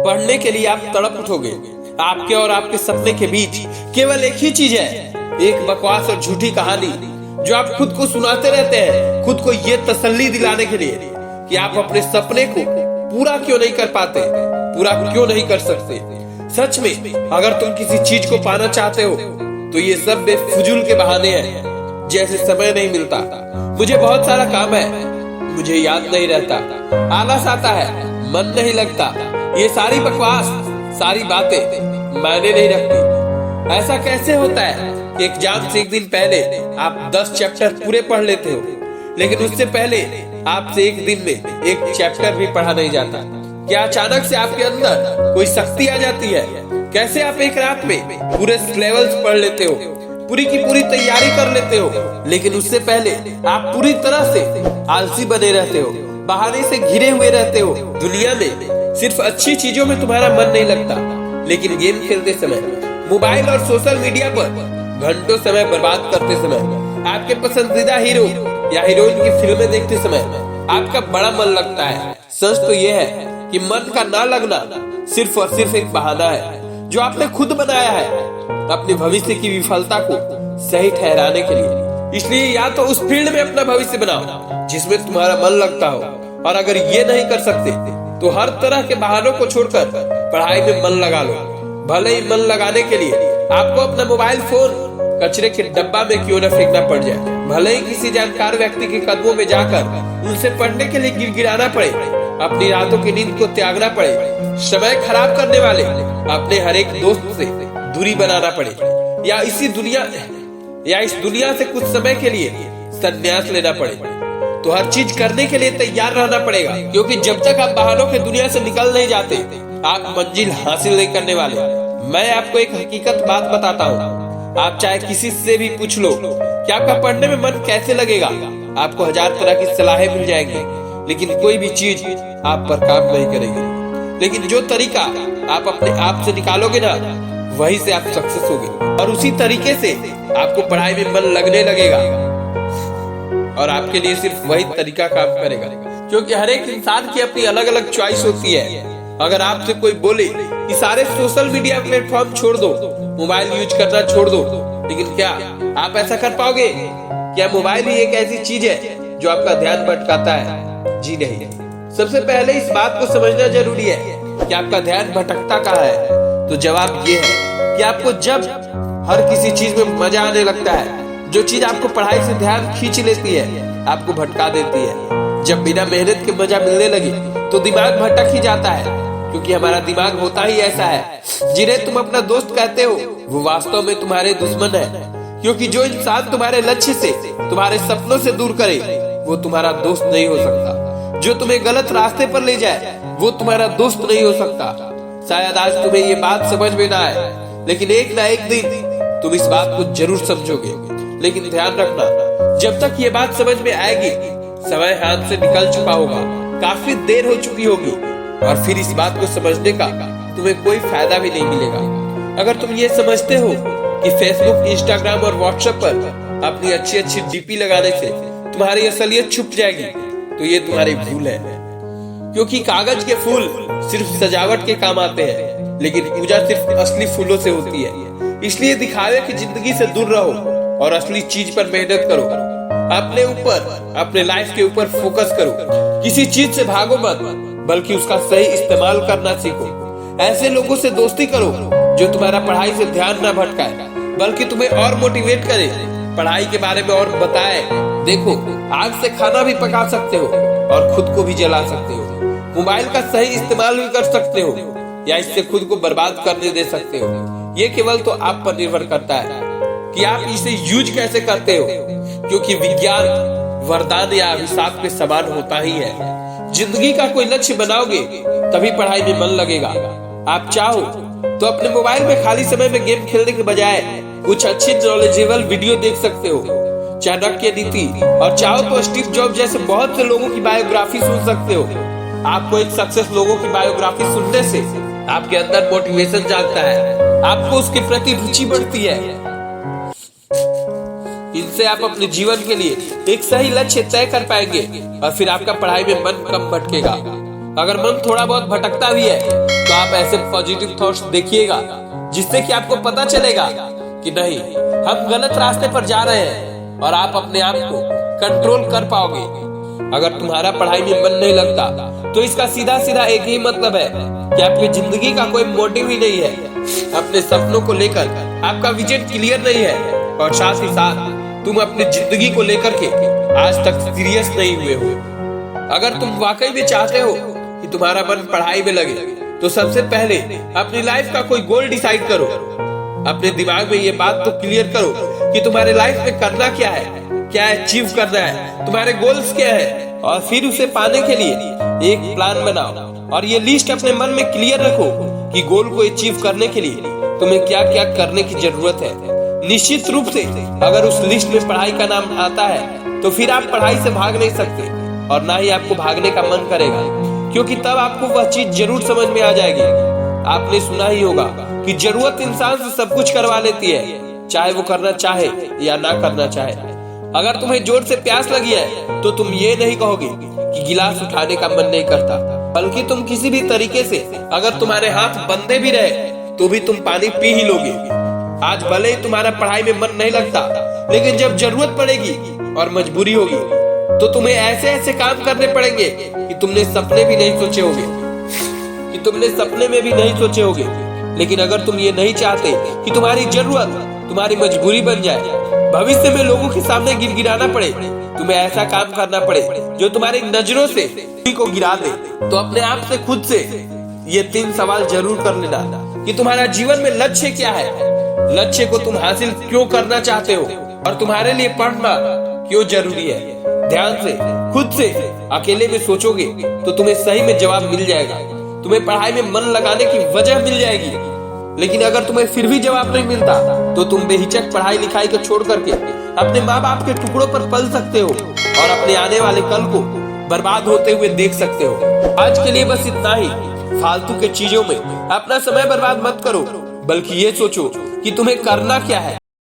पढ़ने के लिए आप तड़प उठोगे। आपके और आपके सपने के बीच केवल एक ही चीज है, एक बकवास और झूठी कहानी जो आप खुद को सुनाते रहते हैं, खुद को ये तसल्ली दिलाने के लिए कि आप अपने सपने को पूरा क्यों नहीं कर पाते, पूरा क्यों नहीं कर सकते। सच में अगर तुम किसी चीज को पाना चाहते हो तो ये सब बेफिजूल के बहाने हैं, जैसे समय नहीं मिलता, मुझे बहुत सारा काम है, मुझे याद नहीं रहता, आलस आता है, मन नहीं लगता, ये सारी बकवास, सारी बातें मायने नहीं रखती। ऐसा कैसे होता है कि एग्जाम से एक दिन पहले आप 10 चैप्टर पूरे पढ़ लेते हो, लेकिन उससे पहले आपसे एक दिन में एक चैप्टर भी पढ़ा नहीं जाता। क्या अचानक से आपके अंदर कोई शक्ति आ जाती है? कैसे आप एक रात में पूरे सिलेबस पढ़ लेते हो, पूरी की पूरी तैयारी कर लेते हो, लेकिन उससे पहले आप पूरी तरह से आलसी बने रहते हो, बहाने से घिरे हुए रहते हो। दुनिया में सिर्फ अच्छी चीजों में तुम्हारा मन नहीं लगता, लेकिन गेम खेलते समय, मोबाइल और सोशल मीडिया पर घंटों समय बर्बाद करते समय, आपके पसंदीदा हीरो या हीरोइन की फिल्में देखते समय आपका बड़ा मन लगता है। सच तो यह है कि मन का ना लगना सिर्फ और सिर्फ एक बहाना है जो आपने खुद बनाया है अपने भविष्य की विफलता को सही ठहराने के लिए। इसलिए या तो उस फील्ड में अपना भविष्य बनाओ जिसमें तुम्हारा मन लगता हो, और अगर ये नहीं कर सकते तो हर तरह के बहानों को छोड़कर पढ़ाई में मन लगा लो। भले ही मन लगाने के लिए आपको अपना मोबाइल फोन कचरे के डब्बा में क्यों न फेंकना पड़ जाए, भले ही किसी जानकार व्यक्ति के कदमों में जाकर उनसे पढ़ने के लिए गिड़गिड़ाना पड़े, अपनी रातों की नींद को त्यागना पड़े, समय खराब करने वाले अपने हर एक दोस्त से दूरी बनाना पड़े, या इस दुनिया से कुछ समय के लिए संन्यास लेना पड़े, तो हर चीज करने के लिए तैयार रहना पड़ेगा। क्योंकि जब तक आप बहानों के दुनिया से निकल नहीं जाते, आप मंजिल हासिल नहीं करने वाले। मैं आपको एक हकीकत बात बताता हूँ, आप चाहे किसी से भी पूछ लो कि आपका पढ़ने में मन कैसे लगेगा, आपको 1000 तरह की सलाहें मिल जाएंगी, लेकिन कोई भी चीज आप पर काम नहीं करेगी। लेकिन जो तरीका आप अपने आप से निकालोगे ना, वही से आप सक्सेस होगे, और उसी तरीके से आपको पढ़ाई में मन लगने लगेगा, और आपके लिए सिर्फ वही तरीका काम करेगा। क्योंकि हर एक इंसान की अपनी अलग अलग चॉइस होती है। अगर आपसे कोई बोले कि सारे सोशल मीडिया प्लेटफॉर्म छोड़ दो, मोबाइल यूज करना छोड़ दो, लेकिन क्या आप ऐसा कर पाओगे? क्या मोबाइल ही एक ऐसी चीज है जो आपका ध्यान भटकाता है? जी नहीं। सबसे पहले इस बात को समझना जरूरी है कि आपका ध्यान भटकता कहाँ है। तो जवाब ये है कि आपको जब हर किसी चीज में मजा आने लगता है, जो चीज आपको पढ़ाई से ध्यान खींच लेती है, आपको भटका देती है। जब बिना मेहनत के मजा मिलने लगे तो दिमाग भटक ही जाता है, क्योंकि हमारा दिमाग होता ही ऐसा है। जिन्हें तुम अपना दोस्त कहते हो वो वास्तव में तुम्हारे दुश्मन है, क्योंकि जो इंसान तुम्हारे लक्ष्य से, तुम्हारे सपनों से दूर करे, वो तुम्हारा दोस्त नहीं हो सकता। जो तुम्हें गलत रास्ते पर ले जाए, वो तुम्हारा दोस्त नहीं हो सकता। शायद आज तुम्हें ये बात समझ में ना आए, लेकिन एक ना एक दिन तुम इस बात को जरूर समझोगे। लेकिन ध्यान रखना, जब तक ये बात समझ में आएगी, समय हाथ से निकल चुका होगा, काफी देर हो चुकी होगी, और फिर इस बात को समझने का तुम्हें कोई फायदा भी नहीं मिलेगा। अगर तुम ये समझते हो कि फेसबुक, इंस्टाग्राम और व्हाट्सएप पर अपनी अच्छी अच्छी डीपी लगाने से तुम्हारी असलियत छुप जाएगी, तो ये तुम्हारी भूल है। क्योंकि कागज के फूल सिर्फ सजावट के काम आते हैं, लेकिन पूजा सिर्फ असली फूलों से होती है। इसलिए दिखावे की जिंदगी से दूर रहो और असली चीज पर मेहनत करो। अपने ऊपर, अपने लाइफ के ऊपर फोकस करो। किसी चीज से भागो मत, बल्कि उसका सही इस्तेमाल करना सीखो। ऐसे लोगों से दोस्ती करो जो तुम्हारा पढ़ाई से ध्यान न भटकाए, बल्कि तुम्हें और मोटिवेट करे, पढ़ाई के बारे में और बताए। देखो, आग से खाना भी पका सकते हो और खुद को भी जला सकते हो। मोबाइल का सही इस्तेमाल भी कर सकते हो, या इससे खुद को बर्बाद करने दे सकते हो। ये केवल तो आप पर निर्भर करता है कि आप इसे यूज कैसे करते हो। क्योंकि विज्ञान वरदान या अभिशाप के समान होता ही है। जिंदगी का कोई लक्ष्य बनाओगे तभी पढ़ाई में मन लगेगा। आप चाहो तो अपने मोबाइल में खाली समय में गेम खेलने के बजाय कुछ अच्छी नॉलेजेबल वीडियो देख सकते हो, चाणक्य नीति, और चाहो तो स्टीव जॉब जैसे बहुत से लोगों की बायोग्राफी सुन सकते हो। आपको एक सक्सेस लोगों की बायोग्राफी सुनने से आपके अंदर मोटिवेशन जागता है, आपको उसके प्रति रुचि बढ़ती है। इनसे आप अपने जीवन के लिए एक सही लक्ष्य तय कर पाएंगे, और फिर आपका पढ़ाई में मन कम भटकेगा। अगर मन थोड़ा बहुत भटकता भी है तो आप ऐसे पॉजिटिव थॉट्स देखिएगा जिससे कि आपको पता चलेगा कि नहीं, हम गलत रास्ते पर जा रहे हैं और आप अपने आप को कंट्रोल कर पाओगे। अगर तुम्हारा पढ़ाई में मन नहीं लगता तो इसका सीधा सीधा एक ही मतलब है कि आपकी जिंदगी का कोई मोटिव ही नहीं है, अपने सपनों को लेकर आपका विजन क्लियर नहीं है और साथ ही साथ तुम अपनी जिंदगी को लेकर के आज तक सीरियस नहीं हुए हो। अगर तुम वाकई में चाहते हो कि तुम्हारा मन पढ़ाई में लगे तो सबसे पहले अपनी लाइफ का कोई गोल डिसाइड करो। अपने दिमाग में ये बात तो क्लियर करो कि तुम्हारे लाइफ में करना क्या है, क्या अचीव करना है, तुम्हारे गोल्स क्या है, और फिर उसे पाने के लिए एक प्लान बनाओ और ये लिस्ट अपने मन में क्लियर रखो कि गोल को अचीव करने के लिए तुम्हें क्या क्या करने की जरूरत है। निश्चित रूप से अगर उस लिस्ट में पढ़ाई का नाम आता है तो फिर आप पढ़ाई से भाग नहीं सकते और ना ही आपको भागने का मन करेगा, क्योंकि तब आपको वह चीज जरूर समझ में आ जाएगी। आपने सुना ही होगा कि जरूरत इंसान से सब कुछ करवा लेती है, चाहे वो करना चाहे या ना करना चाहे। अगर तुम्हें जोर से प्यास लगी है तो तुम ये नहीं कहोगे कि गिलास उठाने का मन नहीं करता, बल्कि तुम किसी भी तरीके से अगर तुम्हारे हाथ बंधे भी रहे तो भी तुम पानी पी ही लोगे। आज भले ही तुम्हारा पढ़ाई में मन नहीं लगता, लेकिन जब जरूरत पड़ेगी और मजबूरी होगी तो तुम्हें ऐसे ऐसे काम करने पड़ेंगे कि तुमने सपने भी नहीं सोचे होंगे, लेकिन अगर तुम ये नहीं चाहते कि तुम्हारी जरूरत तुम्हारी मजबूरी बन जाए, भविष्य में लोगों के सामने गिड़गिड़ाना पड़े, तुम्हें ऐसा काम करना पड़े जो तुम्हारी नजरों से को गिरा दे, तो अपने आप से खुद से ये 3 सवाल जरूर कर लेना कि तुम्हारा जीवन में लक्ष्य क्या है, लक्ष्य को तुम हासिल क्यों करना चाहते हो और तुम्हारे लिए पढ़ना क्यों जरूरी है। ध्यान से खुद से अकेले में सोचोगे तो तुम्हें सही में जवाब मिल जाएगा, तुम्हें पढ़ाई में मन लगाने की वजह मिल जाएगी। लेकिन अगर तुम्हें फिर भी जवाब नहीं मिलता तो तुम बेहिचक पढ़ाई लिखाई को छोड़ करके अपने माँ बाप के टुकड़ों पर पल सकते हो और अपने आने वाले कल को बर्बाद होते हुए देख सकते हो। आज के लिए बस इतना ही। फालतू के चीजों में अपना समय बर्बाद मत करो, बल्कि ये सोचो कि तुम्हें करना क्या है।